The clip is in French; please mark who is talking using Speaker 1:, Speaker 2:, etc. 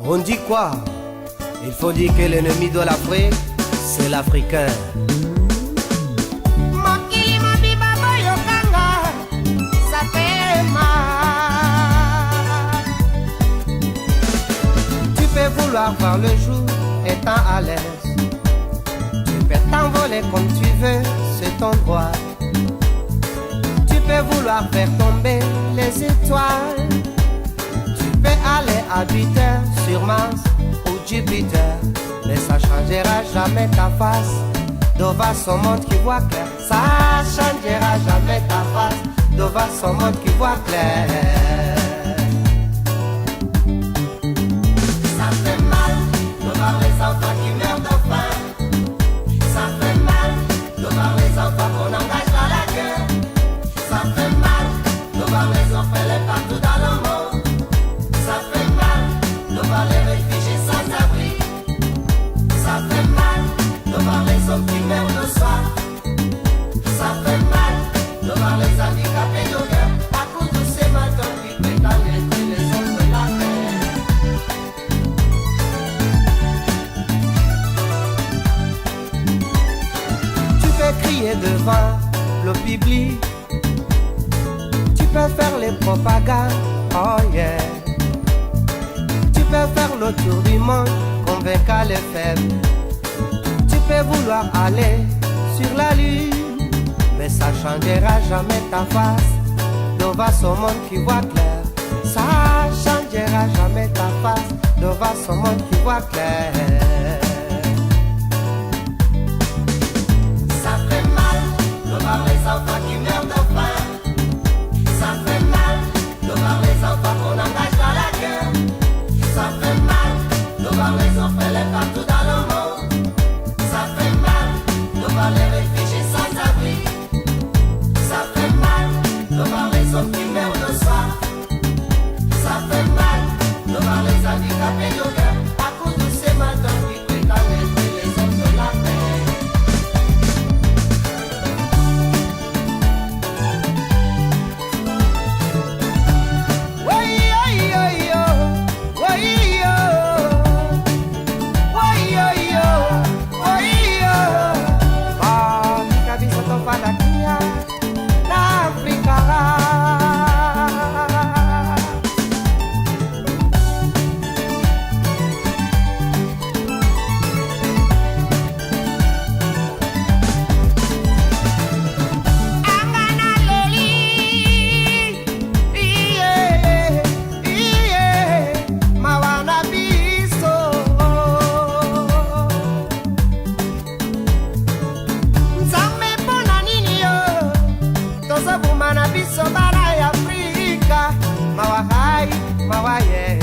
Speaker 1: On dit quoi? Il faut dire que l'ennemi de l'Afrique, c'est l'Africain. Tu peux vouloir voir le jour étant à l'aise. Tu peux t'envoler comme tu veux, c'est ton droit. Tu peux vouloir faire tomber les étoiles. Tu peux aller habiter sur Mars ou Jupiter, mais ça changera jamais ta face devant son monde qui voit clair. Ça changera jamais ta face devant son monde qui voit clair. Ça fait mal de voir les enfants qui meurent de faim. Ça fait mal de voir les enfants qu'on engage dans la guerre. Ça fait mal de voir les orphelins partout dans le monde. Ça fait mal de voir les réfugiés sans abri. Ça fait mal de voir les hommes qui meurent de soif. Ça fait mal de voir les handicapés de cœur à cause de ces matins qui prétendent être les hommes de la terre. Tu peux crier devant le public. Tu peux faire les propagandes, oh yeah. Tu peux faire le tour du monde, convaincre les faibles. Tu peux vouloir aller sur la lune, mais ça changera jamais ta face devant ce monde qui voit clair. Ça changera jamais ta face devant ce monde qui voit clair. Ça fait mal de voir les enfants qui meurent de faim. Ça fait mal de voir les enfants qu'on engage dans la guerre. Ça fait mal de voir les orphelins partout dans le monde. Ça fait mal de voir les réfugiés sans abri. Ça fait mal de voir les hommes qui meurent de soif. Ça fait mal de voir les handicapés de cœur à cause de ces matins qui prétendent être les hommes de la paix. Mawa hai, mawa yeah.